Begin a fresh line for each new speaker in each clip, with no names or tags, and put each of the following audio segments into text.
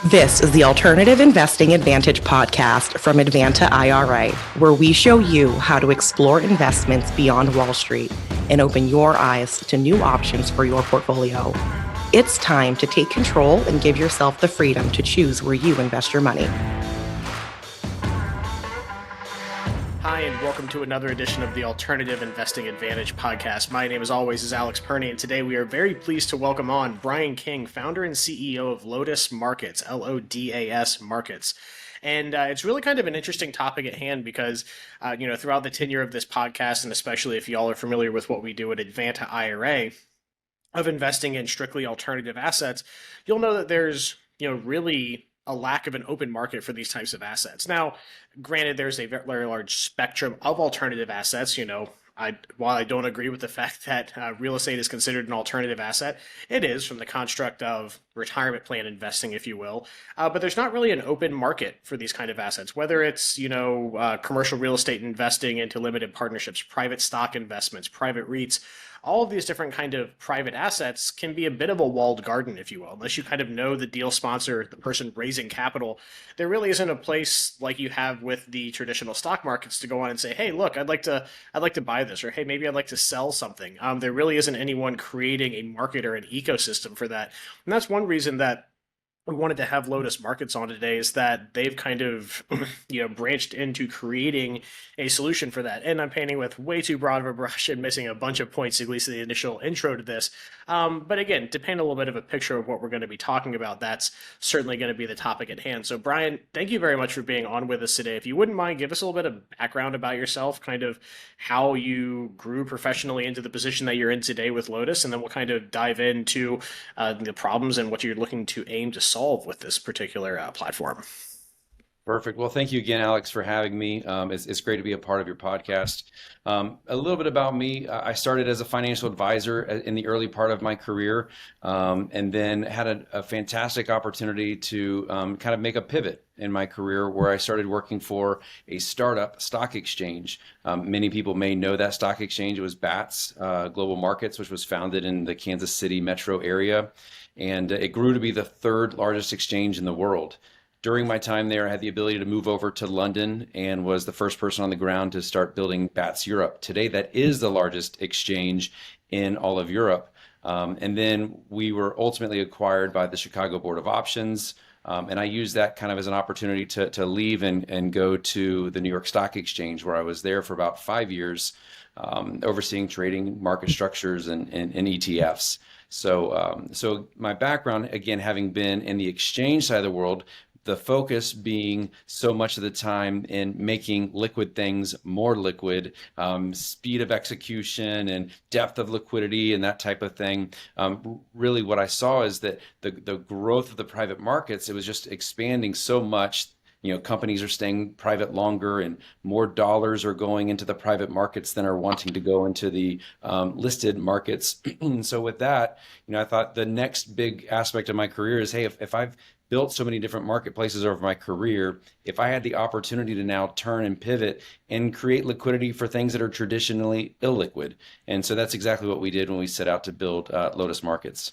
This is the Alternative Investing Advantage podcast from Advanta IRA, where we show you how to explore investments beyond Wall Street and open your eyes to new options for your portfolio. It's time to take control and give yourself the freedom to choose where you invest your money.
Hi, and welcome to another edition of the Alternative Investing Advantage podcast. My name, as always, is Alex Perny, and today we are very pleased to welcome on Brian King, founder and CEO of LODAS Markets, LODAS Markets. And it's really kind of an interesting topic at hand because, throughout the tenure of this podcast, and especially if y'all are familiar with what we do at Advanta IRA, of investing in strictly alternative assets, you'll know that there's, really a lack of an open market for these types of assets. Now, granted, there's a very large spectrum of alternative assets. While I don't agree with the fact that real estate is considered an alternative asset, it is from the construct of retirement plan investing, if you will. But there's not really an open market for these kind of assets, whether it's, commercial real estate investing into limited partnerships, private stock investments, private REITs. All of these different kind of private assets can be a bit of a walled garden, if you will. Unless you kind of know the deal sponsor, the person raising capital, there really isn't a place like you have with the traditional stock markets to go on and say, hey, look, I'd like to buy this, or hey, maybe I'd like to sell something. There really isn't anyone creating a market or an ecosystem for that. And that's one reason that we wanted to have LODAS Markets on today, is that they've kind of, branched into creating a solution for that. And I'm painting with way too broad of a brush and missing a bunch of points, at least in the initial intro to this. But again, to paint a little bit of a picture of what we're going to be talking about, that's certainly going to be the topic at hand. So Brian, thank you very much for being on with us today. If you wouldn't mind, give us a little bit of background about yourself, kind of how you grew professionally into the position that you're in today with LODAS, and then we'll kind of dive into the problems and what you're looking to aim to solve with this particular platform.
Perfect. Well, thank you again, Alex, for having me. It's great to be a part of your podcast. A little bit about me. I started as a financial advisor in the early part of my career, and then had a fantastic opportunity to kind of make a pivot in my career where I started working for a startup stock exchange. Many people may know that stock exchange. It was BATS, Global Markets, which was founded in the Kansas City metro area. And it grew to be the third largest exchange in the world. During my time there, I had the ability to move over to London and was the first person on the ground to start building BATS Europe. Today, that is the largest exchange in all of Europe. And then we were ultimately acquired by the Chicago Board of Options. And I used that kind of as an opportunity to leave and go to the New York Stock Exchange, where I was there for about 5 years, overseeing trading, market structures, and ETFs. So my background, again, having been in the exchange side of the world, the focus being so much of the time in making liquid things more liquid, speed of execution and depth of liquidity and that type of thing. Really what I saw is that the growth of the private markets, it was just expanding so much. Companies are staying private longer and more dollars are going into the private markets than are wanting to go into the listed markets. So with that, I thought the next big aspect of my career is, hey, if I've built so many different marketplaces over my career, if I had the opportunity to now turn and pivot and create liquidity for things that are traditionally illiquid. And so that's exactly what we did when we set out to build LODAS Markets.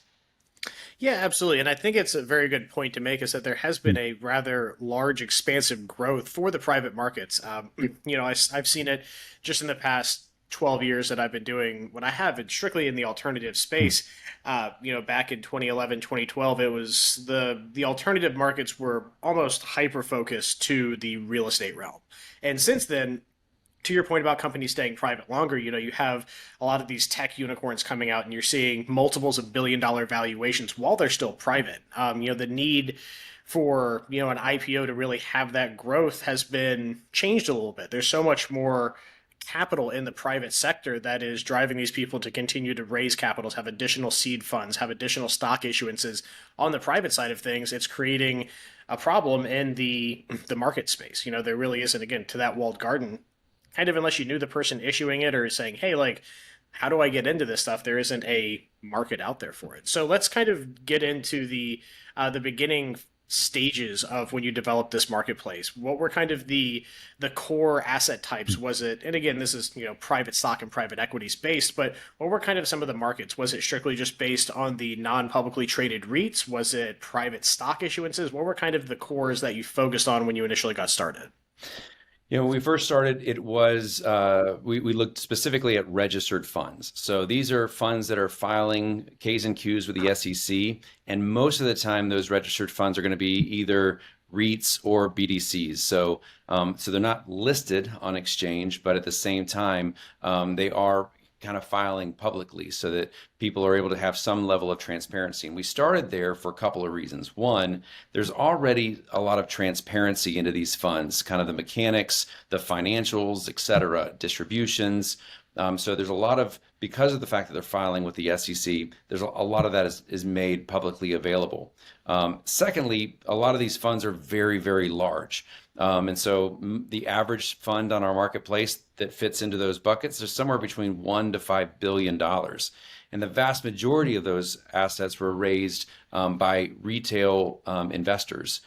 Yeah, absolutely. And I think it's a very good point to make, is that there has been a rather large, expansive growth for the private markets. I've seen it just in the past 12 years that I've been doing what I have, and strictly in the alternative space. Back in 2011, 2012, it was the alternative markets were almost hyper-focused to the real estate realm. And since then, to your point about companies staying private longer, you have a lot of these tech unicorns coming out and you're seeing multiples of billion-dollar valuations while they're still private. The need for, an IPO to really have that growth has been changed a little bit. There's so much more capital in the private sector that is driving these people to continue to raise capitals, have additional seed funds, have additional stock issuances. On the private side of things, it's creating a problem in the market space. There really isn't, again, to that walled garden, kind of, unless you knew the person issuing it or saying, hey, like, how do I get into this stuff? There isn't a market out there for it. So let's kind of get into the beginning stages of when you developed this marketplace? What were kind of the core asset types? Was it, and again, this is, private stock and private equity based, but what were kind of some of the markets? Was it strictly just based on the non-publicly traded REITs? Was it private stock issuances? What were kind of the cores that you focused on when you initially got started?
When we first started, it was we looked specifically at registered funds. So these are funds that are filing Ks and Qs with the SEC, and most of the time, those registered funds are going to be either REITs or BDCs. So they're not listed on exchange, but at the same time, they are kind of filing publicly so that people are able to have some level of transparency. And we started there for a couple of reasons. One, there's already a lot of transparency into these funds, kind of the mechanics, the financials, et cetera, distributions. So there's a lot of, because of the fact that they're filing with the SEC, there's a lot of that is made publicly available. Secondly, a lot of these funds are very, very large. And so the average fund on our marketplace that fits into those buckets is somewhere between $1 to $5 billion. And the vast majority of those assets were raised by retail investors.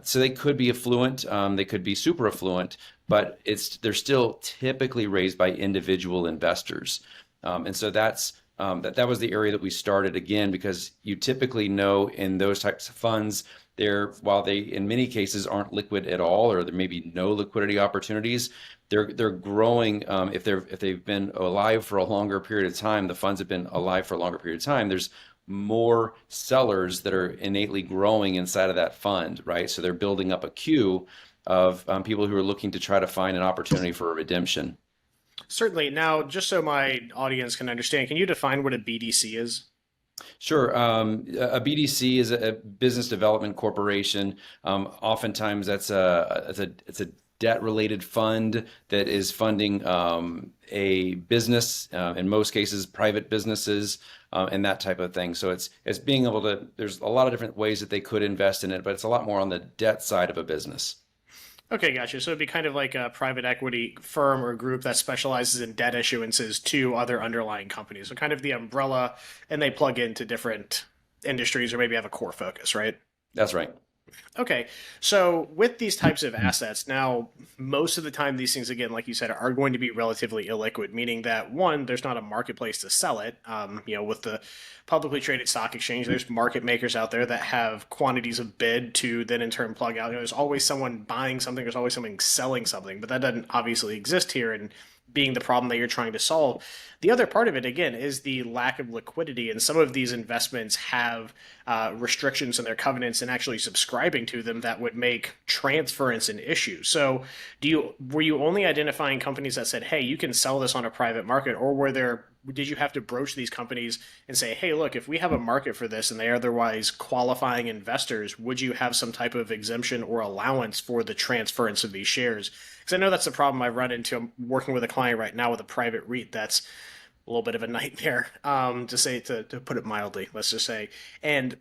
So they could be affluent, they could be super affluent, but they're still typically raised by individual investors. And so that was the area that we started, again, because you typically know in those types of funds, while they in many cases aren't liquid at all, or there may be no liquidity opportunities, they're growing. If they've been alive for a longer period of time, the funds have been alive for a longer period of time, there's more sellers that are innately growing inside of that fund, right? So they're building up a queue of people who are looking to try to find an opportunity for a redemption.
Certainly. Now, just so my audience can understand, can you define what a BDC is?
Sure. A BDC is a business development corporation. Oftentimes, it's a debt-related fund that is funding a business. In most cases, private businesses and that type of thing. So it's being able to. There's a lot of different ways that they could invest in it, but it's a lot more on the debt side of a business.
Okay, gotcha. So it'd be kind of like a private equity firm or group that specializes in debt issuances to other underlying companies. So kind of the umbrella, and they plug into different industries or maybe have a core focus, right?
That's right.
Okay, so with these types of assets, now most of the time these things, again, like you said, are going to be relatively illiquid, meaning that one, there's not a marketplace to sell it. With the publicly traded stock exchange, there's market makers out there that have quantities of bid to then in turn plug out. There's always someone buying something, there's always someone selling something, but that doesn't obviously exist here. And being the problem that you're trying to solve. The other part of it, again, is the lack of liquidity. And some of these investments have restrictions in their covenants and actually subscribing to them that would make transference an issue. So were you only identifying companies that said, hey, you can sell this on a private market, or did you have to broach these companies and say, hey, look, if we have a market for this and they are otherwise qualifying investors, would you have some type of exemption or allowance for the transference of these shares? Because I know that's the problem I run into. I'm working with a client right now with a private REIT that's a little bit of a nightmare, to put it mildly, let's just say. And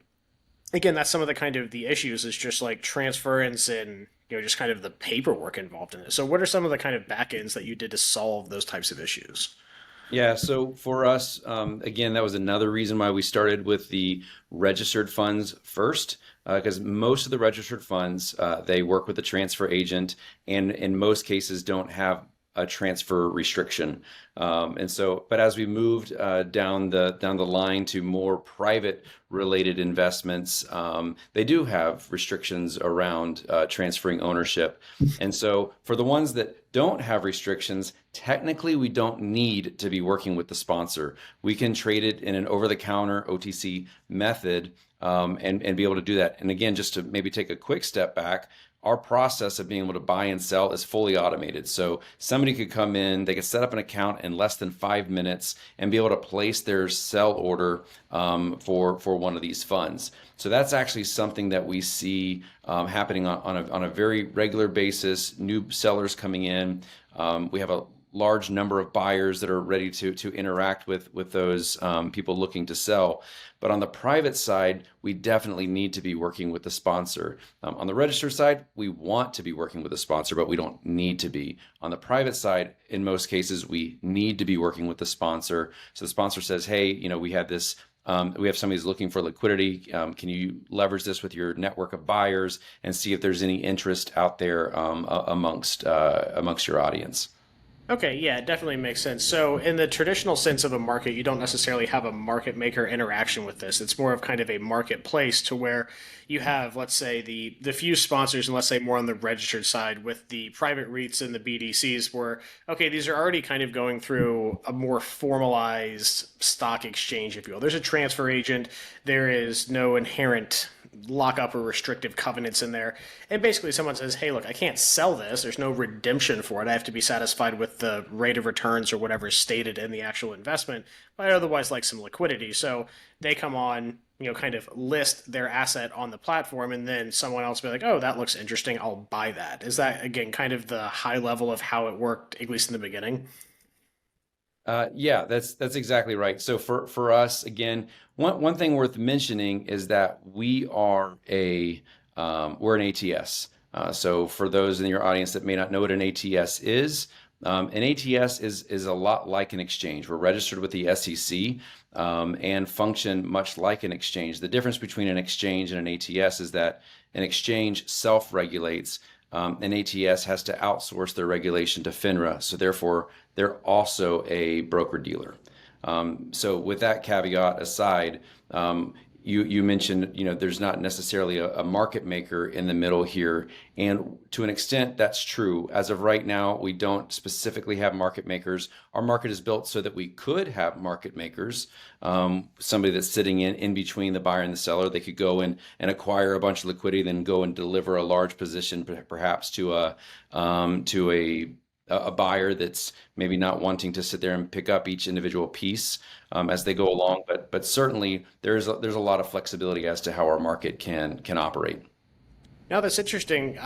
again, that's some of the kind of the issues is just like transference and just kind of the paperwork involved in it. So what are some of the kind of back ends that you did to solve those types of issues?
Yeah, so for us, again, that was another reason why we started with the registered funds first, because most of the registered funds, they work with the transfer agent and in most cases don't have a transfer restriction. But as we moved down the line to more private related investments, they do have restrictions around transferring ownership. And so for the ones that don't have restrictions, technically we don't need to be working with the sponsor. We can trade it in an over-the-counter OTC method and be able to do that. And again, just to maybe take a quick step back, our process of being able to buy and sell is fully automated. So somebody could come in, they could set up an account in less than 5 minutes and be able to place their sell order for one of these funds. So that's actually something that we see happening on a very regular basis. New sellers coming in. We have a large number of buyers that are ready to interact with those people looking to sell. But on the private side, we definitely need to be working with the sponsor. On the registered side, we want to be working with the sponsor, but we don't need to be. On the private side, in most cases, we need to be working with the sponsor. So the sponsor says, hey, we had this we have somebody who's looking for liquidity. Can you leverage this with your network of buyers and see if there's any interest out there amongst your audience?
Okay, yeah, it definitely makes sense. So, in the traditional sense of a market, you don't necessarily have a market maker interaction with this. It's more of kind of a marketplace to where you have, let's say, the few sponsors, and let's say more on the registered side with the private REITs and the BDCs, where, okay, these are already kind of going through a more formalized stock exchange, if you will. There's a transfer agent, there is no inherent lockup or restrictive covenants in there. And basically someone says, hey, look, I can't sell this. There's no redemption for it. I have to be satisfied with the rate of returns or whatever is stated in the actual investment. But I otherwise like some liquidity. So they come on, kind of list their asset on the platform, and then someone else will be like, oh, that looks interesting. I'll buy that. Is that, again, kind of the high level of how it worked, at least in the beginning?
Yeah, that's exactly right. So for us, again, one thing worth mentioning is that we're an ATS. So for those in your audience that may not know what an ATS is, an ATS is a lot like an exchange. We're registered with the SEC and function much like an exchange. The difference between an exchange and an ATS is that an exchange self-regulates. An ATS has to outsource their regulation to FINRA, so therefore they're also a broker-dealer. So with that caveat aside, you mentioned, there's not necessarily a market maker in the middle here, and to an extent that's true. As of right now, we don't specifically have market makers. Our market is built so that we could have market makers, somebody that's sitting in between the buyer and the seller. They could go and acquire a bunch of liquidity, then go and deliver a large position perhaps to a buyer that's maybe not wanting to sit there and pick up each individual piece as they go along. But certainly there's a lot of flexibility as to how our market can operate.
Now that's interesting.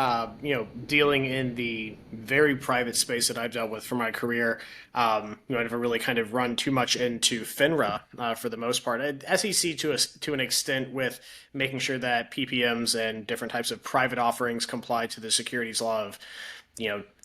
Dealing in the very private space that I've dealt with for my career, I never really kind of run too much into FINRA for the most part. SEC to an extent with making sure that PPMs and different types of private offerings comply to the securities law of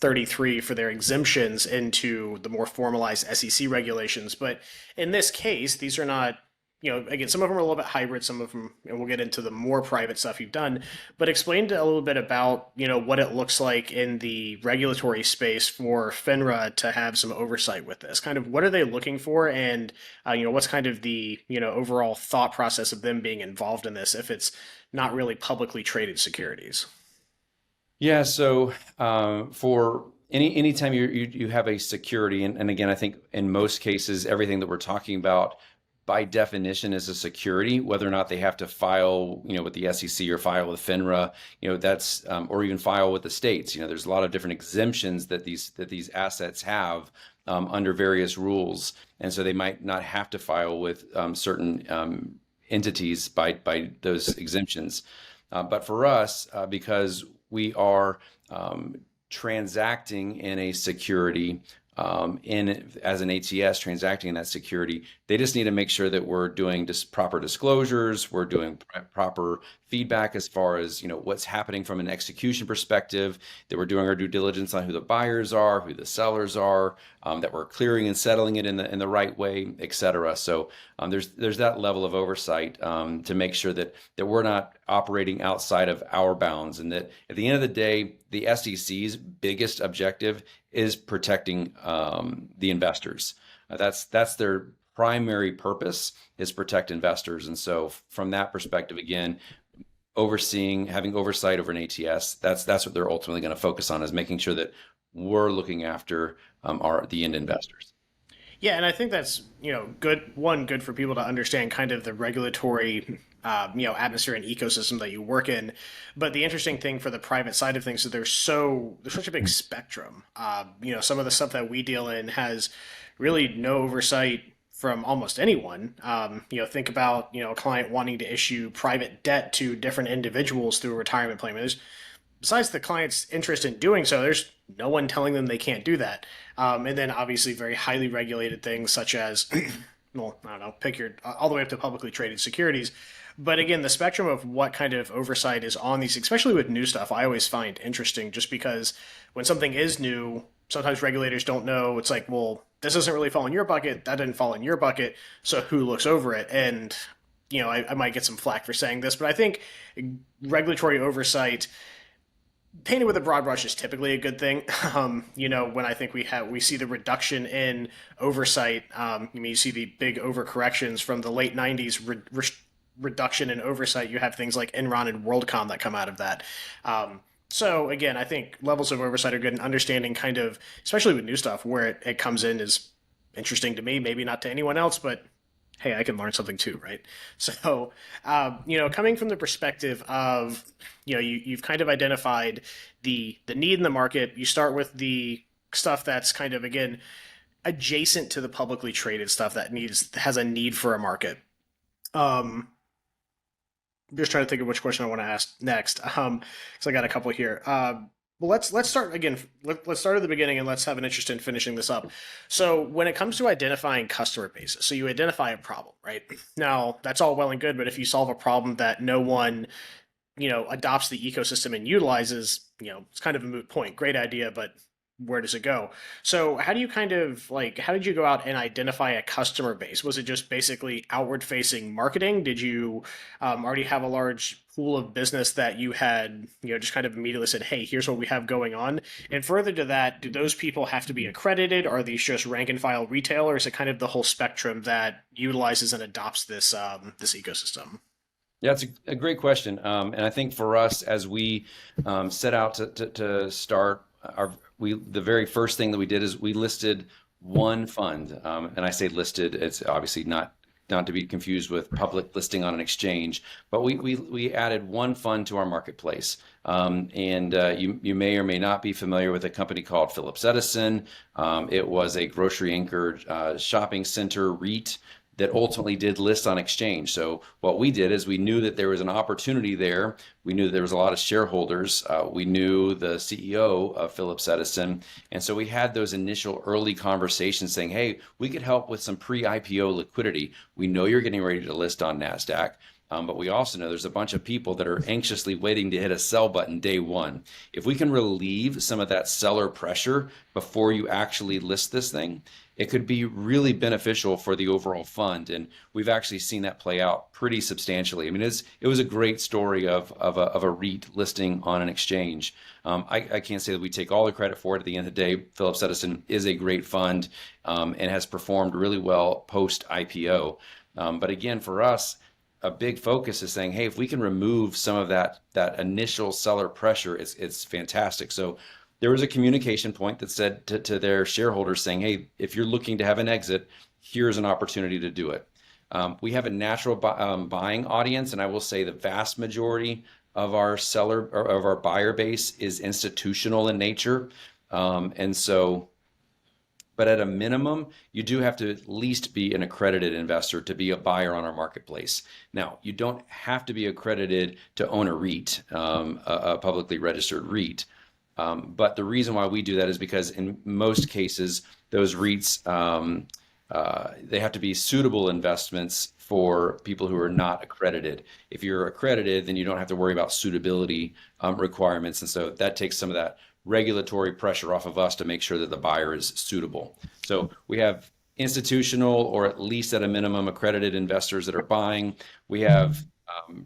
33 for their exemptions into the more formalized SEC regulations. But in this case, these are not, again, some of them are a little bit hybrid, some of them, and we'll get into the more private stuff you've done, but explain a little bit about, what it looks like in the regulatory space for FINRA to have some oversight with this. Kind of what are they looking for, and, what's kind of the, overall thought process of them being involved in this if it's not really publicly traded securities?
Yeah, so for anytime you have a security, and again, I think in most cases, everything that we're talking about by definition is a security, whether or not they have to file, with the SEC or file with FINRA, that's or even file with the states. There's a lot of different exemptions that these assets have under various rules, and so they might not have to file with certain entities by those exemptions. But for us, because we are transacting in a security, as an ATS transacting in that security, they just need to make sure that we're doing proper disclosures, we're doing proper feedback as far as what's happening from an execution perspective, that we're doing our due diligence on who the buyers are, who the sellers are, that we're clearing and settling it in the right way, et cetera. So there's that level of oversight to make sure that we're not operating outside of our bounds, and that at the end of the day, the SEC's biggest objective is protecting the investors. That's their primary purpose, is protect investors. And so from that perspective, again, having oversight over an ATS, that's what they're ultimately going to focus on, is making sure that we're looking after the end investors.
Yeah, and I think that's good for people to understand kind of the regulatory atmosphere and ecosystem that you work in. But the interesting thing for the private side of things is there's such a big spectrum. Some of the stuff that we deal in has really no oversight from almost anyone. Think about a client wanting to issue private debt to different individuals through a retirement plan. Besides the client's interest in doing so, there's no one telling them they can't do that. And then obviously very highly regulated things such as, well, I don't know, pick all the way up to publicly traded securities. But again, the spectrum of what kind of oversight is on these, especially with new stuff, I always find interesting, just because when something is new, sometimes regulators don't know. It's like, well, this doesn't really fall in your bucket. That didn't fall in your bucket. So who looks over it? And, I might get some flack for saying this, but I think regulatory oversight painted with a broad brush is typically a good thing. When I think we see the reduction in oversight. You see the big overcorrections from the late '90s reduction in oversight. You have things like Enron and WorldCom that come out of that. So again, I think levels of oversight are good, and understanding kind of, especially with new stuff, where it comes in is interesting to me. Maybe not to anyone else, but hey, I can learn something too, right? So, coming from the perspective of, you've kind of identified the need in the market. You start with the stuff that's kind of, again, adjacent to the publicly traded stuff that has a need for a market. I'm just trying to think of which question I want to ask next, because I got a couple here. Well, let's start again. Let's start at the beginning, and let's have an interest in finishing this up. So, when it comes to identifying customer bases, so you identify a problem, right? Now, that's all well and good, but if you solve a problem that no one, adopts the ecosystem and utilizes, it's kind of a moot point. Great idea, but where does it go? So how do you how did you go out and identify a customer base? Was it just basically outward facing marketing? Did you already have a large pool of business that you had, just kind of immediately said, hey, here's what we have going on? And further to that, do those people have to be accredited? Are these just rank and file retail, or is it kind of the whole spectrum that utilizes and adopts this ecosystem?
Yeah, it's a great question. And I think for us, as we set out to start the very first thing that we did is we listed one fund. And I say listed, it's obviously not to be confused with public listing on an exchange, but we added one fund to our marketplace. You may or may not be familiar with a company called Phillips Edison. It was a grocery anchored shopping center REIT that ultimately did list on exchange. So what we did is we knew that there was an opportunity there. We knew that there was a lot of shareholders. We knew the CEO of Phillips Edison. And so we had those initial early conversations saying, hey, we could help with some pre-IPO liquidity. We know you're getting ready to list on NASDAQ. But we also know there's a bunch of people that are anxiously waiting to hit a sell button day one. If we can relieve some of that seller pressure before you actually list this thing, it could be really beneficial for the overall fund. And we've actually seen that play out pretty substantially. I mean, it was a great story of a REIT listing on an exchange. I can't say that we take all the credit for it. At the end of the day, Phillips Edison is a great fund and has performed really well post IPO. But again, for us, a big focus is saying, hey, if we can remove some of that initial seller pressure, it's fantastic. So there was a communication point that said to their shareholders saying, hey, if you're looking to have an exit, here's an opportunity to do it. We have a natural buying audience, and I will say the vast majority of our buyer base is institutional in nature. But at a minimum, you do have to at least be an accredited investor to be a buyer on our marketplace. Now, you don't have to be accredited to own a REIT, a publicly registered REIT. But the reason why we do that is because in most cases, those REITs, they have to be suitable investments for people who are not accredited. If you're accredited, then you don't have to worry about suitability requirements. And so that takes some of that regulatory pressure off of us to make sure that the buyer is suitable. So we have institutional, or at least at a minimum, accredited investors that are buying. We have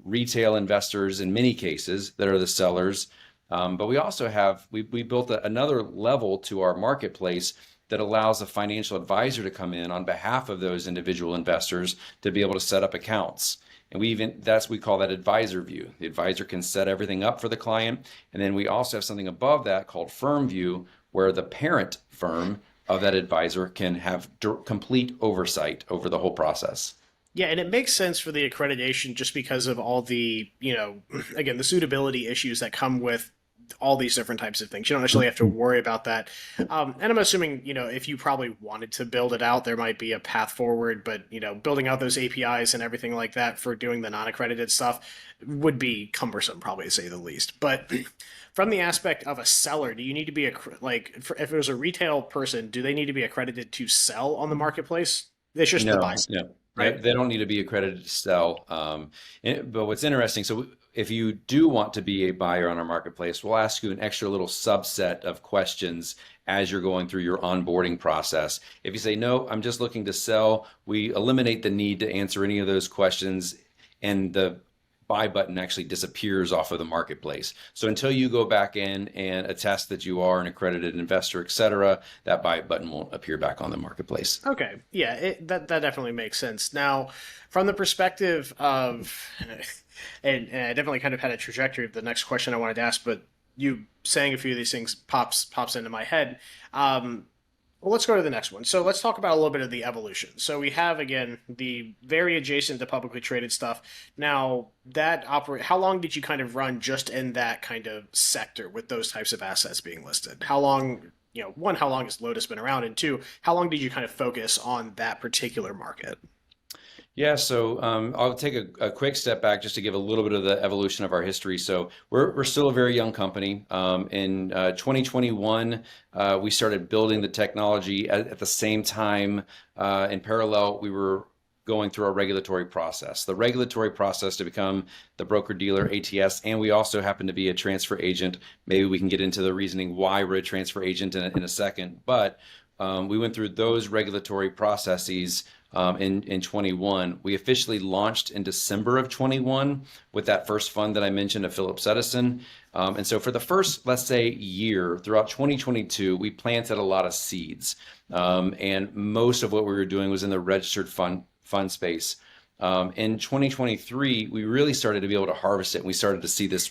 retail investors in many cases that are the sellers. But we also have, we built another level to our marketplace that allows a financial advisor to come in on behalf of those individual investors to be able to set up accounts. And we call that advisor view. The advisor can set everything up for the client. And then we also have something above that called firm view, where the parent firm of that advisor can have complete oversight over the whole process.
Yeah, and it makes sense for the accreditation just because of all the, again, the suitability issues that come with all these different types of things. You don't necessarily have to worry about that. And I'm assuming, if you probably wanted to build it out, there might be a path forward, but, building out those APIs and everything like that for doing the non-accredited stuff would be cumbersome, probably to say the least. But from the aspect of a seller, do you need to be, if it was a retail person, do they need to be accredited to sell on the marketplace? It's just the buy.
No.
Right.
They don't need to be accredited to sell. But what's interesting, so if you do want to be a buyer on our marketplace, we'll ask you an extra little subset of questions as you're going through your onboarding process. If you say, no, I'm just looking to sell, we eliminate the need to answer any of those questions, and the buy button actually disappears off of the marketplace. So until you go back in and attest that you are an accredited investor, et cetera, that buy button won't appear back on the marketplace.
Okay, yeah, that definitely makes sense. Now, from the perspective of, and I definitely kind of had a trajectory of the next question I wanted to ask, but you saying a few of these things pops into my head. Well, let's go to the next one. So let's talk about a little bit of the evolution. So we have, again, the very adjacent to publicly traded stuff. Now, how long did you kind of run just in that kind of sector with those types of assets being listed? How long, one, how long has LODAS been around? And two, how long did you kind of focus on that particular market?
Yeah, so I'll take a quick step back just to give a little bit of the evolution of our history. So we're still a very young company. In 2021, we started building the technology. At the same time, in parallel, we were going through our regulatory process. The regulatory process to become the broker-dealer ATS, and we also happen to be a transfer agent. Maybe we can get into the reasoning why we're a transfer agent in a second. But we went through those regulatory processes in 21. We officially launched in December of 21 with that first fund that I mentioned of Phillips Edison. And so for the first, let's say, year throughout 2022, we planted a lot of seeds. And most of what we were doing was in the registered fund space. In 2023, we really started to be able to harvest it. And we started to see this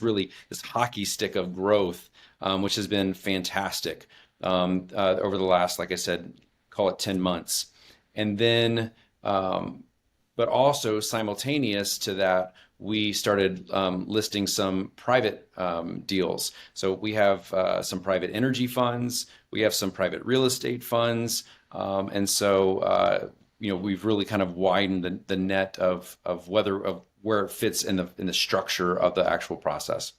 hockey stick of growth, which has been fantastic over the last, like I said, call it 10 months. And then, but also simultaneous to that, we started listing some private deals. So we have some private energy funds, we have some private real estate funds, and so we've really kind of widened the net of where it fits in the structure of the actual process.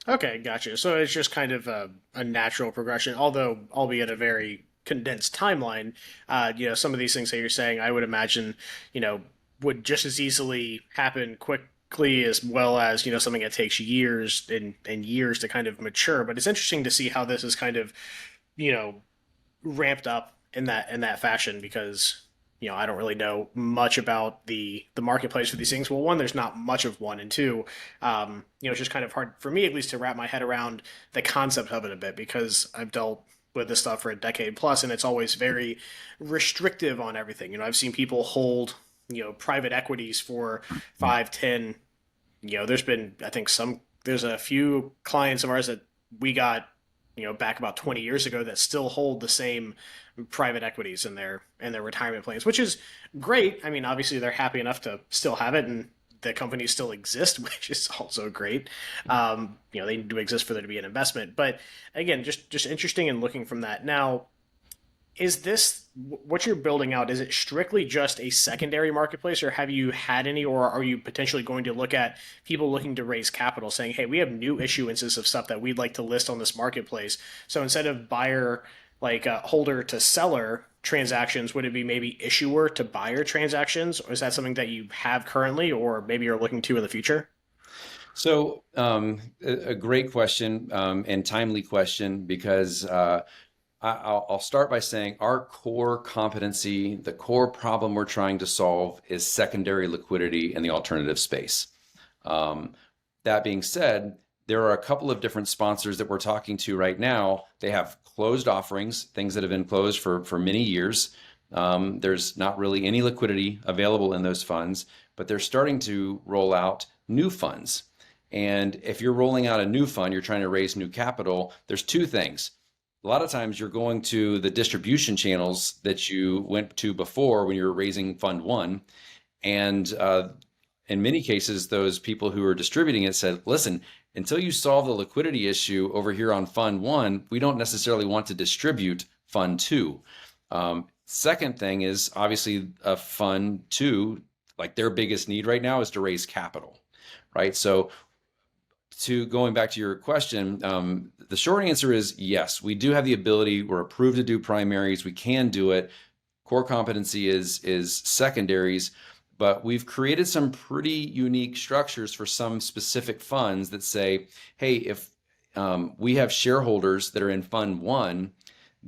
Okay, gotcha. So it's just kind of a natural progression, although albeit a very condensed timeline. Some of these things that you're saying, I would imagine, would just as easily happen quickly as well as, something that takes years and years to kind of mature. But it's interesting to see how this is kind of, ramped up in that fashion because, I don't really know much about the marketplace for these things. Well, one, there's not much of one, and two, it's just kind of hard for me at least to wrap my head around the concept of it a bit because I've dealt with this stuff for a decade plus, and it's always very restrictive on everything. I've seen people hold, private equities for 5, 10, there's been, I think there's a few clients of ours that we got, back about 20 years ago that still hold the same private equities in their retirement plans, which is great. I mean, obviously they're happy enough to still have it and the companies still exist, which is also great. They do exist for there to be an investment. But again, just interesting in looking from that. Now, is this what you're building out? Is it strictly just a secondary marketplace, or have you had any, or are you potentially going to look at people looking to raise capital saying, hey, we have new issuances of stuff that we'd like to list on this marketplace. So instead of buyer, like holder to seller transactions, would it be maybe issuer to buyer transactions? Or is that something that you have currently, or maybe you're looking to in the future?
So a great question and timely question because I'll start by saying our core competency, the core problem we're trying to solve is secondary liquidity in the alternative space. That being said, there are a couple of different sponsors that we're talking to right now. They have closed offerings, things that have been closed for many years. There's not really any liquidity available in those funds, but they're starting to roll out new funds. And if you're rolling out a new fund, you're trying to raise new capital, there's two things. A lot of times you're going to the distribution channels that you went to before when you were raising fund one. And in many cases, those people who are distributing it said, listen, until you solve the liquidity issue over here on fund one, we don't necessarily want to distribute fund two. Second thing is obviously fund two, like their biggest need right now is to raise capital, right? So going back to your question, the short answer is yes, we do have the ability. We're approved to do primaries. We can do it. Core competency is secondaries. But we've created some pretty unique structures for some specific funds that say, hey, if we have shareholders that are in Fund 1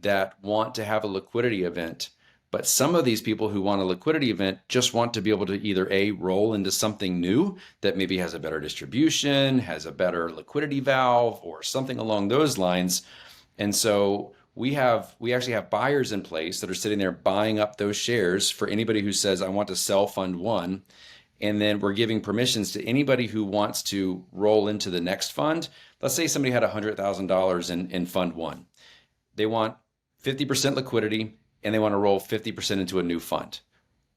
that want to have a liquidity event, but some of these people who want a liquidity event just want to be able to either A, roll into something new that maybe has a better distribution, has a better liquidity valve, or something along those lines. And so we actually have buyers in place that are sitting there buying up those shares for anybody who says, I want to sell Fund 1. And then we're giving permissions to anybody who wants to roll into the next fund. Let's say somebody had $100,000 in Fund 1. They want 50% liquidity and they want to roll 50% into a new fund.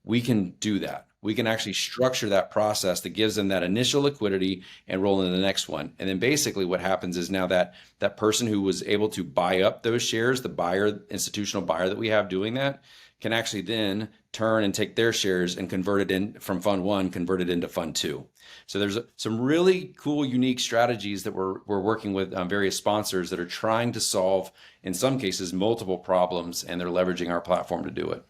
We can do that. We can actually structure that process that gives them that initial liquidity and roll into the next one. And then basically what happens is now that person who was able to buy up those shares, the buyer, institutional buyer that we have doing that, can actually then turn and take their shares and convert it in from Fund 1, convert it into Fund 2. So there's some really cool, unique strategies that we're working with various sponsors that are trying to solve, in some cases, multiple problems, and they're leveraging our platform to do it.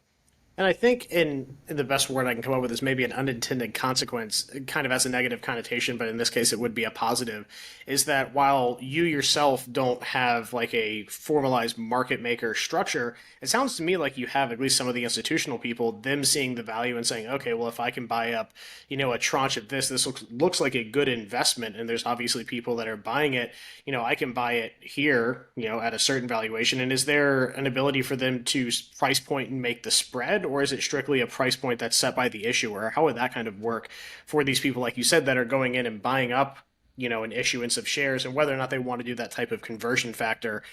And I think in the best word I can come up with is maybe an unintended consequence, kind of as a negative connotation, but in this case it would be a positive, is that while you yourself don't have like a formalized market maker structure, it sounds to me like you have at least some of the institutional people, them seeing the value and saying, okay, well, if I can buy up, a tranche of this looks like a good investment, and there's obviously people that are buying it, I can buy it here, at a certain valuation. And is there an ability for them to price point and make the spread? Or is it strictly a price point that's set by the issuer? How would that kind of work for these people, like you said, that are going in and buying up, an issuance of shares, and whether or not they want to do that type of conversion factor,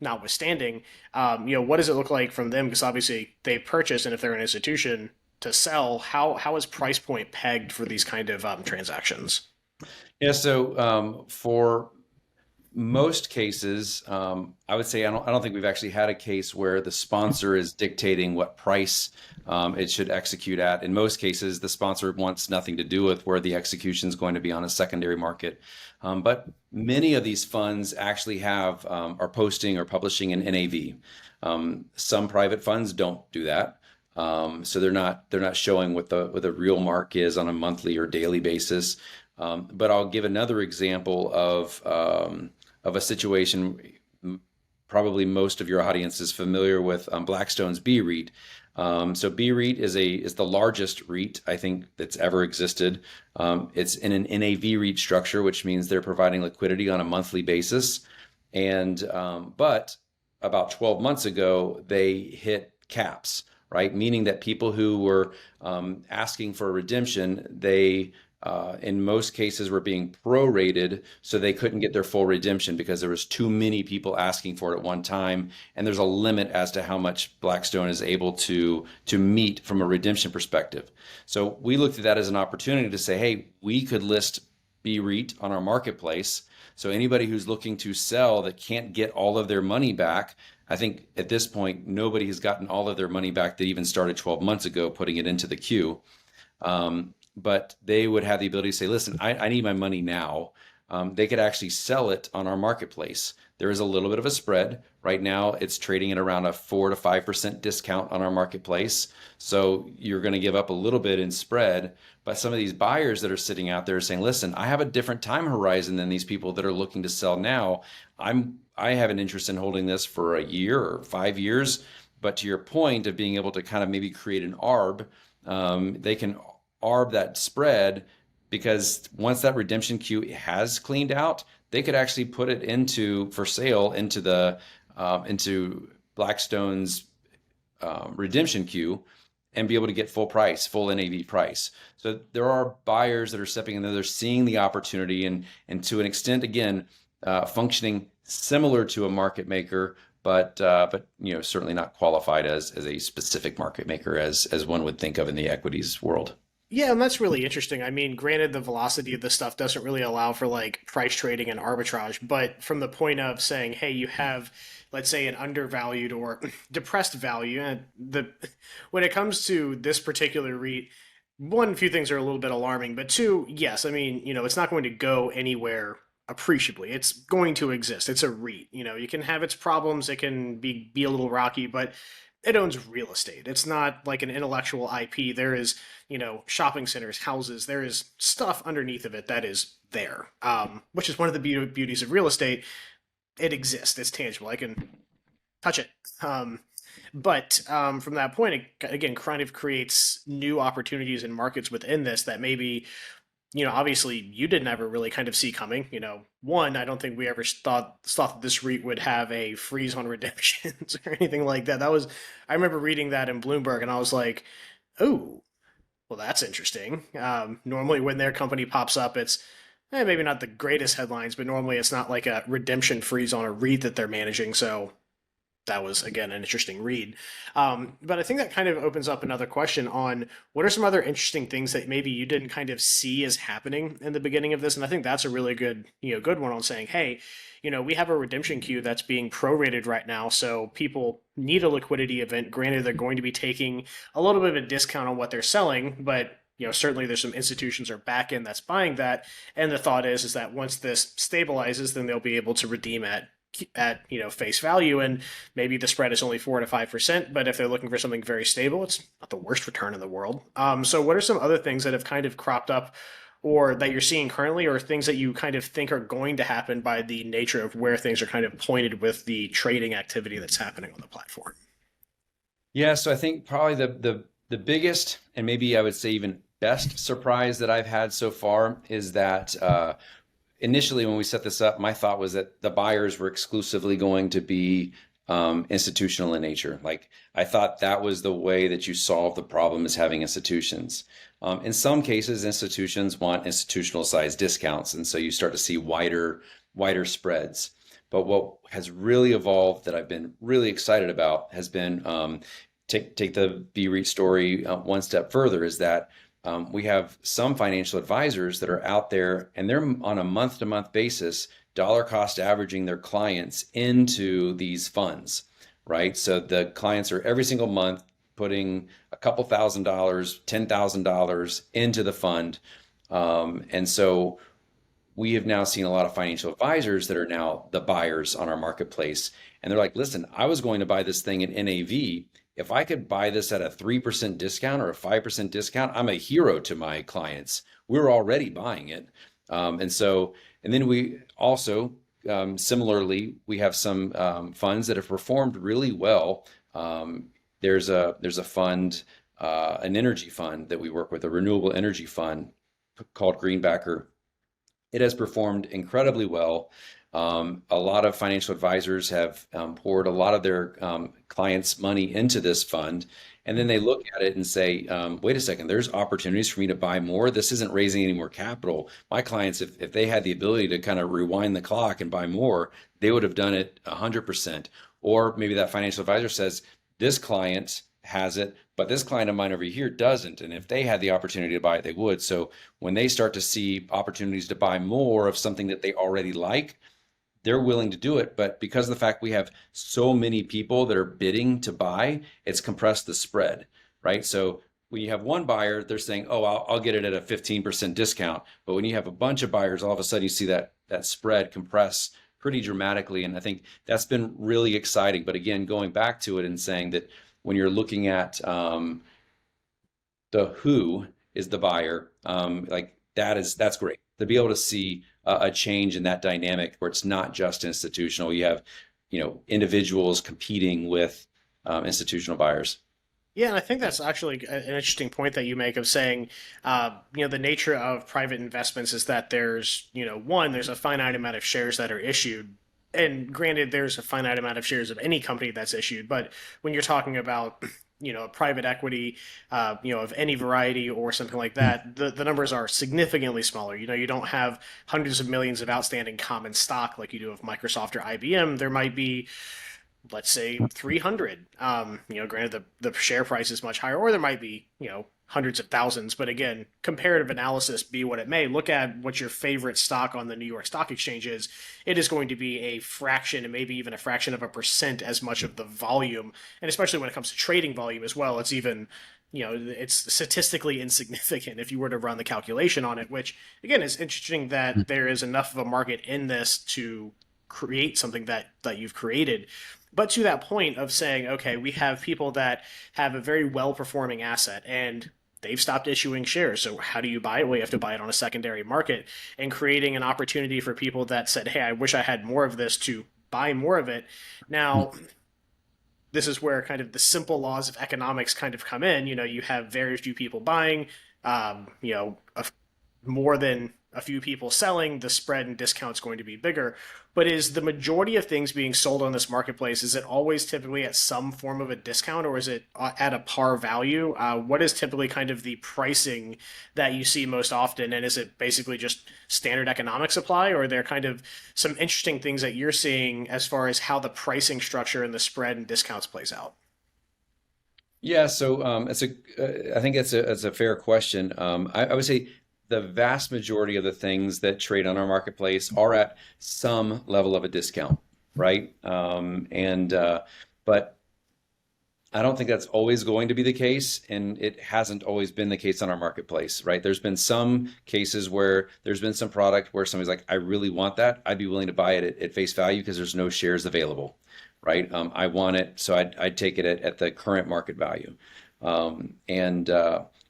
notwithstanding, what does it look like from them? Because obviously they purchase, and if they're an institution to sell, how is price point pegged for these kind of transactions?
Yeah, so for most cases, I would say I don't think we've actually had a case where the sponsor is dictating what price it should execute at. In most cases, the sponsor wants nothing to do with where the execution is going to be on a secondary market. But many of these funds actually are posting or publishing an NAV. Some private funds don't do that. So they're not showing what the real mark is on a monthly or daily basis. But I'll give another example of a situation. Probably most of your audience is familiar with Blackstone's BREIT. So BREIT is the largest REIT I think that's ever existed. It's in an NAV REIT structure, which means they're providing liquidity on a monthly basis. And but about 12 months ago, they hit caps, right? Meaning that people who were asking for a redemption, they in most cases were being prorated, so they couldn't get their full redemption because there was too many people asking for it at one time, and there's a limit as to how much Blackstone is able to meet from a redemption perspective. So we looked at that as an opportunity to say, hey, we could list BREIT on our marketplace. So anybody who's looking to sell that can't get all of their money back, I think at this point nobody has gotten all of their money back that even started 12 months ago putting it into the queue. But they would have the ability to say, listen, I need my money now. They could actually sell it on our marketplace. There is a little bit of a spread. Right now, it's trading at around a 4 to 5% discount on our marketplace. So you're going to give up a little bit in spread. But some of these buyers that are sitting out there are saying, listen, I have a different time horizon than these people that are looking to sell now. I have an interest in holding this for a year or 5 years. But to your point of being able to kind of maybe create an ARB, they can arb that spread, because once that redemption queue has cleaned out, they could actually put it for sale into Blackstone's redemption queue and be able to get full NAV price. So there are buyers that are stepping in there, they're seeing the opportunity, and to an extent, again, functioning similar to a market maker, but certainly not qualified as a specific market maker as one would think of in the equities world.
Yeah, and that's really interesting. I mean, granted, the velocity of this stuff doesn't really allow for like price trading and arbitrage, but from the point of saying, hey, you have, let's say, an undervalued or depressed value, and when it comes to this particular REIT, one, few things are a little bit alarming, but two, yes, I mean, it's not going to go anywhere appreciably. It's going to exist. It's a REIT. You can have its problems. It can be a little rocky, but it owns real estate. It's not like an intellectual IP. There is, shopping centers, houses. There is stuff underneath of it that is there, which is one of the beauties of real estate. It exists. It's tangible. I can touch it. But from that point, it again kind of creates new opportunities and markets within this that maybe, obviously you didn't ever really kind of see coming. One, I don't think we ever thought that this REIT would have a freeze on redemptions or anything like that. I remember reading that in Bloomberg, and I was like, oh, well, that's interesting. Normally, when their company pops up, it's maybe not the greatest headlines, but normally it's not like a redemption freeze on a REIT that they're managing. So that was again an interesting read. But I think that kind of opens up another question on what are some other interesting things that maybe you didn't kind of see as happening in the beginning of this. And I think that's a really good, good one on saying, hey, we have a redemption queue that's being prorated right now. So people need a liquidity event. Granted, they're going to be taking a little bit of a discount on what they're selling, but certainly there's some institutions or back end that's buying that. And the thought is that once this stabilizes, then they'll be able to redeem at face value, and maybe the spread is only 4 to 5%, but if they're looking for something very stable, it's not the worst return in the world. So what are some other things that have kind of cropped up or that you're seeing currently, or things that you kind of think are going to happen by the nature of where things are kind of pointed with the trading activity that's happening on the platform?
Yeah, so I think probably the biggest, and maybe I would say even best surprise that I've had so far is that initially when we set this up, my thought was that the buyers were exclusively going to be institutional in nature. Like I thought that was the way that you solve the problem, is having institutions. In some cases, institutions want institutional size discounts, and so you start to see wider spreads. But what has really evolved that I've been really excited about has been take the BREIT story one step further, is that we have some financial advisors that are out there and they're on a month-to-month basis, dollar cost averaging their clients into these funds, right? So the clients are every single month putting a couple $1,000s, $10,000 into the fund. And so we have now seen a lot of financial advisors that are now the buyers on our marketplace. And they're like, listen, I was going to buy this thing at NAV. If I could buy this at a 3% discount or a 5% discount, I'm a hero to my clients. We're already buying it. And then we also, similarly, we have some funds that have performed really well. There's a fund, an energy fund that we work with, a renewable energy fund called Greenbacker. It has performed incredibly well. A lot of financial advisors have poured a lot of their clients' money into this fund, and then they look at it and say, wait a second, there's opportunities for me to buy more. This isn't raising any more capital. My clients, if they had the ability to kind of rewind the clock and buy more, they would have done it 100%. Or maybe that financial advisor says, this client has it, but this client of mine over here doesn't. And if they had the opportunity to buy it, they would. So when they start to see opportunities to buy more of something that they already like, they're willing to do it. But because of the fact we have so many people that are bidding to buy, it's compressed the spread, right? So when you have one buyer, they're saying, oh, I'll get it at a 15% discount. But when you have a bunch of buyers, all of a sudden you see that spread compress pretty dramatically. And I think that's been really exciting. But again, going back to it and saying that when you're looking at the who is the buyer, like that's great to be able to see a change in that dynamic where it's not just institutional. You have, individuals competing with institutional buyers.
Yeah, and I think that's actually an interesting point that you make of saying, the nature of private investments is that there's, there's a finite amount of shares that are issued. And granted, there's a finite amount of shares of any company that's issued. But when you're talking about, a private equity, of any variety or something like that, the numbers are significantly smaller. You don't have hundreds of millions of outstanding common stock like you do of Microsoft or IBM. There might be, let's say, 300. Granted, the share price is much higher, or there might be, hundreds of thousands. But again, comparative analysis be what it may, look at what your favorite stock on the New York Stock Exchange is. It is going to be a fraction, and maybe even a fraction of a percent as much of the volume. And especially when it comes to trading volume as well, it's even, it's statistically insignificant if you were to run the calculation on it, which again is interesting that there is enough of a market in this to create something that you've created. But to that point of saying, okay, we have people that have a very well performing asset and they've stopped issuing shares. So how do you buy it? Well, you have to buy it on a secondary market, and creating an opportunity for people that said, hey, I wish I had more of this to buy more of it. Now, this is where kind of the simple laws of economics kind of come in. You have very few people buying, more than a few people selling, the spread and discount's going to be bigger. But is the majority of things being sold on this marketplace, is it always typically at some form of a discount, or is it at a par value? What is typically kind of the pricing that you see most often? And is it basically just standard economic supply, or are there kind of some interesting things that you're seeing as far as how the pricing structure and the spread and discounts plays out?
Yeah, so I think it's a fair question. I would say the vast majority of the things that trade on our marketplace are at some level of a discount, right? But I don't think that's always going to be the case, and it hasn't always been the case on our marketplace, right? There's been some cases where there's been some product where somebody's like, I really want that. I'd be willing to buy it at face value because there's no shares available, right? I want it, so I'd take it at the current market value.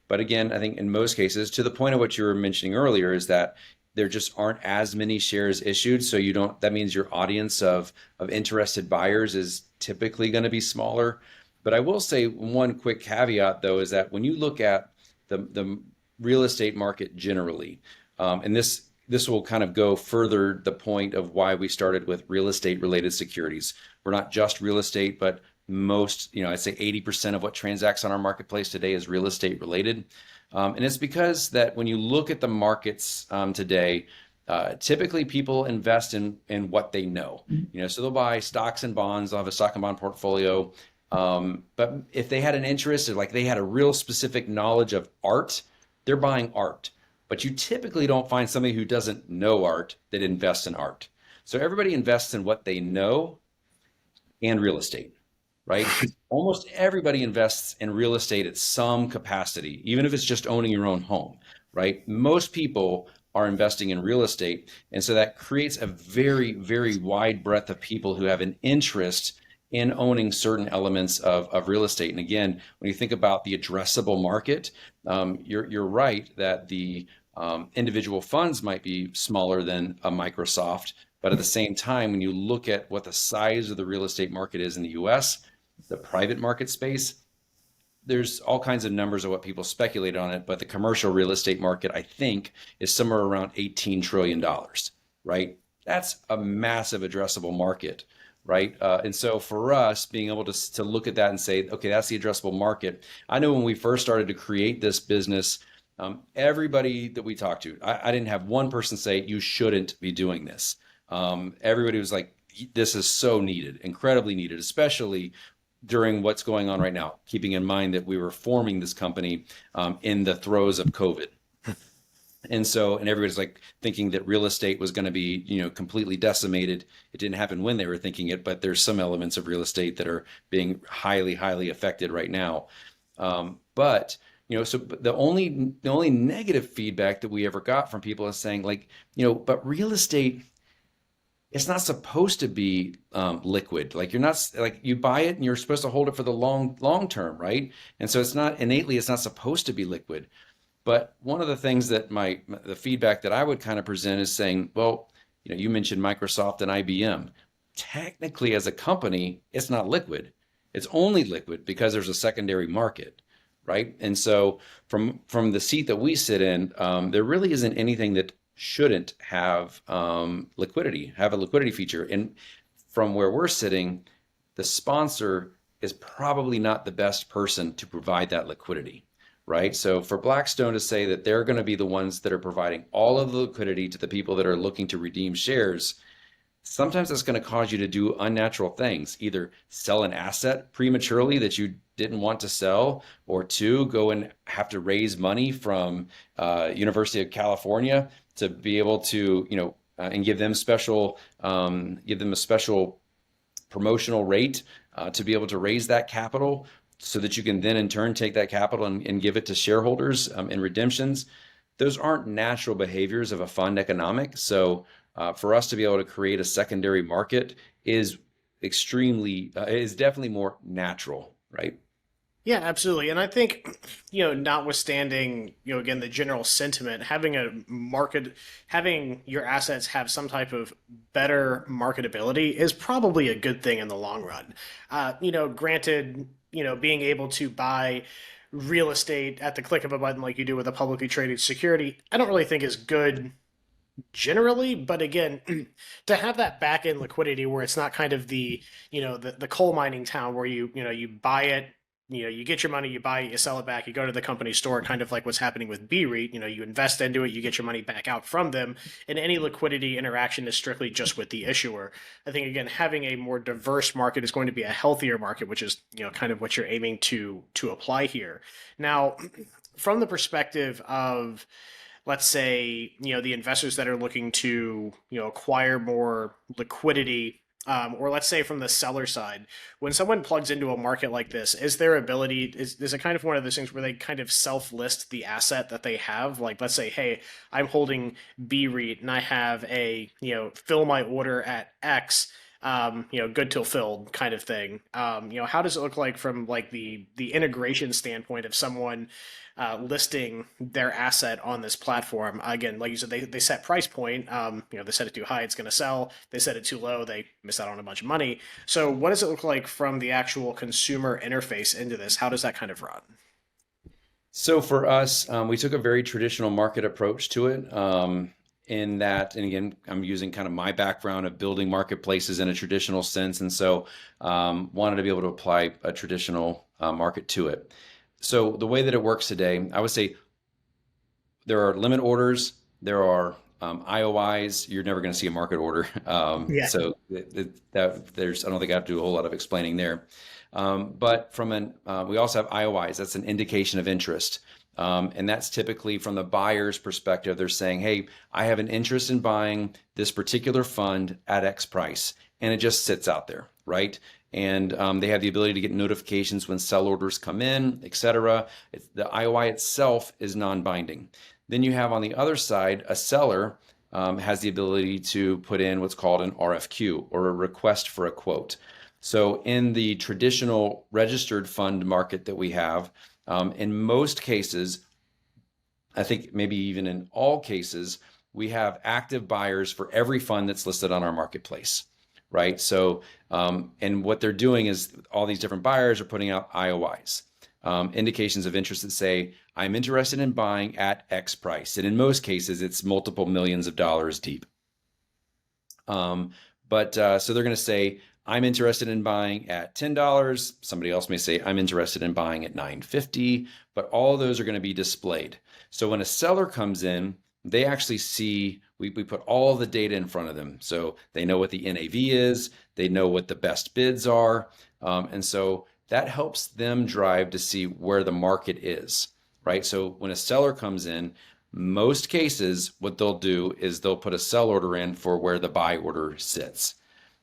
But again, I think in most cases, to the point of what you were mentioning earlier, is that there just aren't as many shares issued. So that means your audience of interested buyers is typically going to be smaller. But I will say one quick caveat, though, is that when you look at the real estate market generally, and this will kind of go further the point of why we started with real estate related securities. We're not just real estate, but most, I'd say 80% of what transacts on our marketplace today is real estate related. And it's because that when you look at the markets today, typically people invest in what they know. So they'll buy stocks and bonds, they'll have a stock and bond portfolio. But if they had an interest, like they had a real specific knowledge of art, they're buying art. But you typically don't find somebody who doesn't know art that invests in art. So everybody invests in what they know and real estate, right? Almost everybody invests in real estate at some capacity, even if it's just owning your own home, right? Most people are investing in real estate. And so that creates a very, very wide breadth of people who have an interest in owning certain elements of real estate. And again, when you think about the addressable market, you're right that the individual funds might be smaller than a Microsoft, but at the same time, when you look at what the size of the real estate market is in the US, the private market space, there's all kinds of numbers of what people speculate on it, but the commercial real estate market, I think, is somewhere around $18 trillion, right? That's a massive addressable market, right? And so for us, being able to look at that and say, okay, that's the addressable market. I know when we first started to create this business, everybody that we talked to, I didn't have one person say, you shouldn't be doing this. Everybody was like, this is so needed, incredibly needed, especially during what's going on right now, keeping in mind that we were forming this company in the throes of COVID. And everybody's like thinking that real estate was going to be, completely decimated. It didn't happen when they were thinking it, but there's some elements of real estate that are being highly, highly affected right now. But the only negative feedback that we ever got from people is saying like, but real estate, it's not supposed to be liquid. Like you're not, like you buy it and you're supposed to hold it for the long term, right? And so it's not supposed to be liquid. But one of the things that the feedback that I would kind of present is saying, well, you mentioned Microsoft and IBM. Technically, as a company, it's not liquid. It's only liquid because there's a secondary market, right? And so from the seat that we sit in, there really isn't anything that shouldn't have have a liquidity feature. And from where we're sitting, the sponsor is probably not the best person to provide that liquidity, right? So for Blackstone to say that they're going to be the ones that are providing all of the liquidity to the people that are looking to redeem shares, sometimes that's going to cause you to do unnatural things, either sell an asset prematurely that you didn't want to sell, or two, go and have to raise money from University of California to be able to, and give them a special promotional rate to be able to raise that capital so that you can then in turn take that capital and give it to shareholders in redemptions. Those aren't natural behaviors of a fund economic. So for us to be able to create a secondary market is is definitely more natural, right?
Yeah, absolutely. And I think, notwithstanding, again, the general sentiment, having a market, having your assets have some type of better marketability is probably a good thing in the long run. Granted, being able to buy real estate at the click of a button like you do with a publicly traded security, I don't really think is good generally, but again, to have that back end liquidity where it's not kind of the coal mining town where you buy it, you get your money, you buy it, you sell it back, you go to the company store, kind of like what's happening with BREIT. You invest into it, you get your money back out from them, and any liquidity interaction is strictly just with the issuer. I think again, having a more diverse market is going to be a healthier market, which is kind of what you're aiming to apply here. Now, from the perspective of, let's say, the investors that are looking to acquire more liquidity, or let's say from the seller side, when someone plugs into a market like this, is their ability, is it kind of one of those things where they kind of self-list the asset that they have? Like, let's say, hey, I'm holding BREIT and I have a fill my order at X, good till filled kind of thing. How does it look like from like the integration standpoint of someone listing their asset on this platform? Again, like you said, they set price point. They set it too high, it's going to sell. They set it too low, they miss out on a bunch of money. So what does it look like from the actual consumer interface into this? How does that kind of run?
So for us, we took a very traditional market approach to it. In that, and again, I'm using kind of my background of building marketplaces in a traditional sense, and so wanted to be able to apply a traditional market to it. So the way that it works today, I would say there are limit orders, there are IOIs. You're never going to see a market order.
Yeah.
So there's, I don't think I have to do a whole lot of explaining there. But we also have IOIs. That's an indication of interest. And that's typically from the buyer's perspective. They're saying, hey, I have an interest in buying this particular fund at X price. And it just sits out there, right? And they have the ability to get notifications when sell orders come in, et cetera. The IOI itself is non-binding. Then you have on the other side, a seller has the ability to put in what's called an RFQ, or a request for a quote. So in the traditional registered fund market that we have, in most cases, I think maybe even in all cases, we have active buyers for every fund that's listed on our marketplace, right? So, and what they're doing is all these different buyers are putting out IOIs, indications of interest that say, I'm interested in buying at X price. And in most cases, it's multiple millions of dollars deep. So they're going to say, I'm interested in buying at $10. Somebody else may say, I'm interested in buying at $9.50, but all of those are going to be displayed. So when a seller comes in, they actually see, we put all the data in front of them. So they know what the NAV is, they know what the best bids are. And so that helps them drive to see where the market is, right? So when a seller comes in, most cases, what they'll do is they'll put a sell order in for where the buy order sits.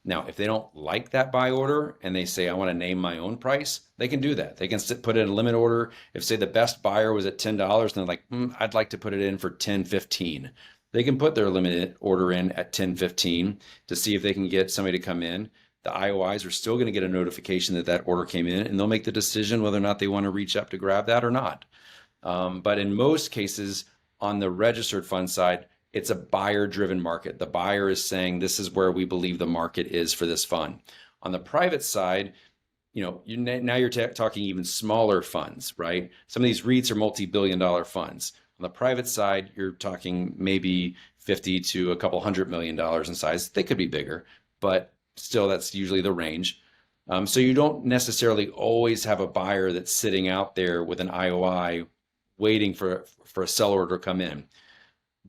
Now, if they don't like that buy order and they say, I want to name my own price, they can do that. They can put in a limit order. If, say, the best buyer was at $10 and they're like, I'd like to put it in for $10.15. They can put their limited order in at $10.15 to see if they can get somebody to come in. The IOIs are still going to get a notification that that order came in, and they'll make the decision whether or not they want to reach up to grab that or not. But in most cases, on the registered fund side, it's a buyer-driven market. The buyer is saying, this is where we believe the market is for this fund. On the private side, now you're talking even smaller funds, right? Some of these REITs are multi-billion-dollar funds. On the private side, you're talking maybe 50 to a couple $100 million in size. They could be bigger, but still that's usually the range. So you don't necessarily always have a buyer that's sitting out there with an IOI waiting for a seller order to come in.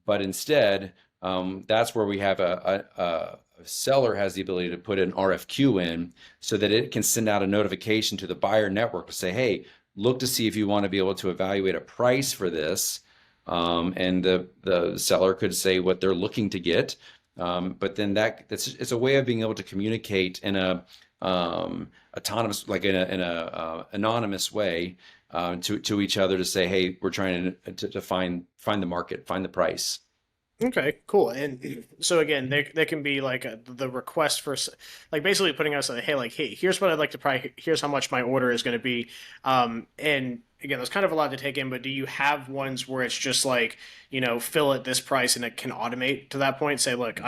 But instead, that's where we have a seller has the ability to put an RFQ in so that it can send out a notification to the buyer network to say, hey, look to see if you want to be able to evaluate a price for this. And the seller could say what they're looking to get. But then it's a way of being able to communicate in a autonomous, like in a anonymous way to each other to say, hey, we're trying to find the market, find the price.
Okay, cool. And so again, there can be like the request for like basically putting us like, hey, here's what I'd like to probably, here's how much my order is going to be. And again, there's kind of a lot to take in, but do you have ones where it's just like, fill at this price and it can automate to that point? Say, look,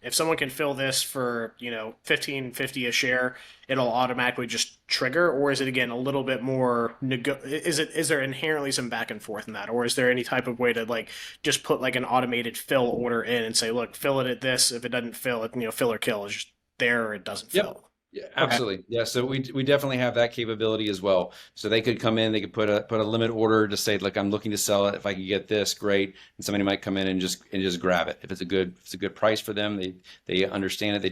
if someone can fill this for, 15.50 a share, it'll automatically just trigger, or is it again a little bit more is there inherently some back and forth in that, or is there any type of way to like just put like an automated fill order in and say, look, fill it at this. If it doesn't fill it, fill or kill is just there, or it doesn't
Yep.
fill.
Yeah,
Okay.
absolutely. Yeah. So we definitely have that capability as well. So they could come in, they could put a limit order to say, look, I'm looking to sell it. If I could get this, great. And somebody might come in and just grab it. If it's a good price for them, they understand it. They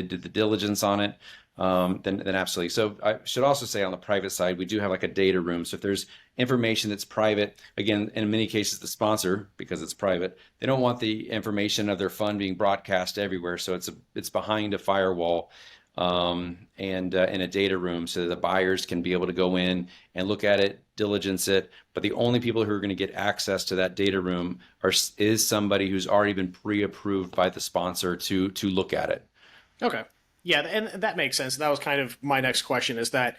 did the diligence on it. Then absolutely. So I should also say on the private side, we do have like a data room. So if there's information that's private, again, in many cases, the sponsor, because it's private, they don't want the information of their fund being broadcast everywhere. So it's behind a firewall, and in a data room, so that the buyers can be able to go in and look at it, diligence it. But the only people who are going to get access to that data room is somebody who's already been pre-approved by the sponsor to look at it.
Okay. Yeah, and that makes sense. That was kind of my next question is that,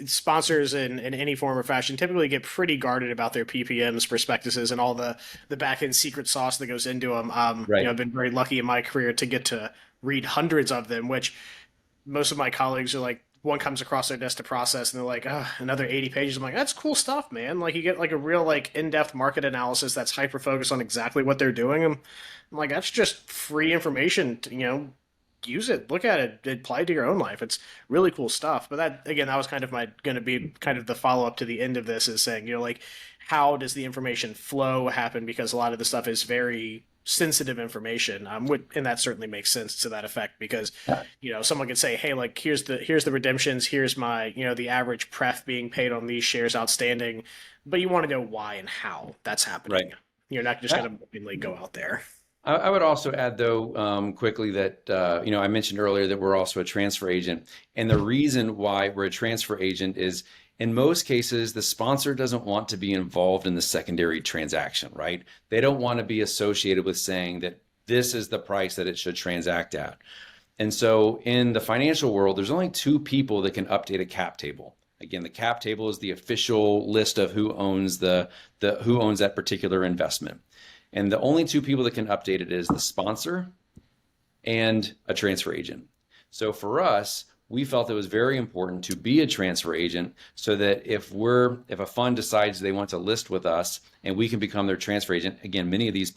sponsors in any form or fashion typically get pretty guarded about their PPMs, prospectuses, and all the back end secret sauce that goes into them.
Right.
I've been very lucky in my career to get to read hundreds of them, which most of my colleagues are like, one comes across their desk to process and they're like, another 80 pages. I'm like, that's cool stuff, man. Like you get like a real like in-depth market analysis that's hyper focused on exactly what they're doing. I'm like, that's just free information to, use it, look at it, apply it to your own life. It's really cool stuff. But that again, that was kind of going to be kind of the follow up to the end of this is saying, like, how does the information flow happen? Because a lot of the stuff is very sensitive information, and that certainly makes sense to that effect because someone could say, hey, like here's the redemptions, here's my the average pref being paid on these shares outstanding, but you want to know why and how that's happening.
Right.
You're not just going to blindly go out there.
I would also add, though, quickly that, I mentioned earlier that we're also a transfer agent. And the reason why we're a transfer agent is in most cases, the sponsor doesn't want to be involved in the secondary transaction, right? They don't want to be associated with saying that this is the price that it should transact at. And so in the financial world, there's only two people that can update a cap table. Again, the cap table is the official list of who owns who owns that particular investment. And the only two people that can update it is the sponsor and a transfer agent. So for us, we felt it was very important to be a transfer agent so that if a fund decides they want to list with us and we can become their transfer agent, again, many of these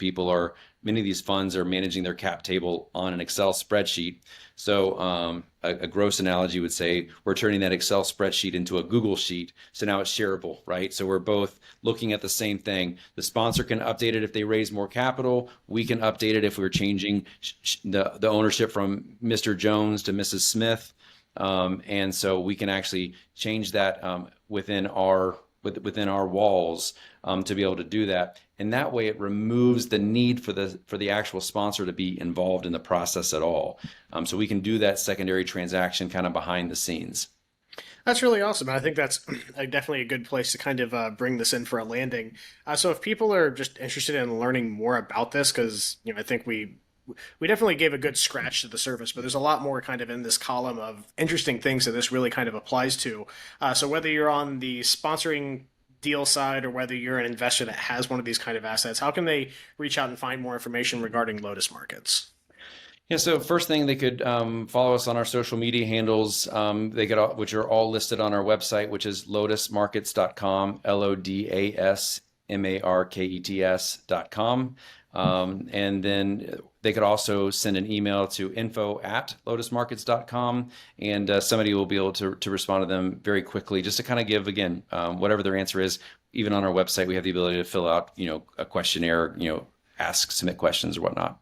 funds are managing their cap table on an Excel spreadsheet. So a gross analogy would say we're turning that Excel spreadsheet into a Google sheet. So now it's shareable, right? So we're both looking at the same thing. The sponsor can update it if they raise more capital. We can update it if we're changing the ownership from Mr. Jones to Mrs. Smith. And so we can actually change that within our walls to be able to do that. And that way it removes the need for the actual sponsor to be involved in the process at all. So we can do that secondary transaction kind of behind the scenes.
That's really awesome. I think that's definitely a good place to kind of bring this in for a landing. So if people are just interested in learning more about this, because I think we definitely gave a good scratch to the surface, but there's a lot more kind of in this column of interesting things that this really kind of applies to. So whether you're on the sponsoring deal side or whether you're an investor that has one of these kind of assets, how can they reach out and find more information regarding LODAS Markets?
Yeah, so first thing, they could follow us on our social media handles, which are all listed on our website, which is lodasmarkets.com, LODASMARKETS.com. And then they could also send an email to info@lodasmarkets.com, and somebody will be able to respond to them very quickly, just to kind of give, again, whatever their answer is. Even on our website, we have the ability to fill out, a questionnaire, submit questions or whatnot.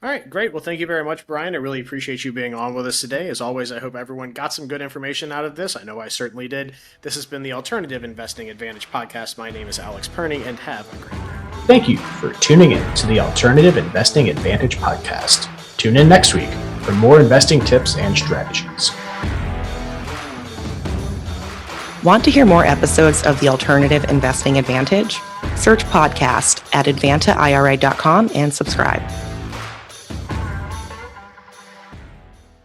All right, great. Well, thank you very much, Brian. I really appreciate you being on with us today. As always, I hope everyone got some good information out of this. I know I certainly did. This has been the Alternative Investing Advantage podcast. My name is Alex Perny, and have a great day.
Thank you for tuning in to the Alternative Investing Advantage podcast. Tune in next week for more investing tips and strategies.
Want to hear more episodes of the Alternative Investing Advantage? Search podcast at advantaira.com and subscribe.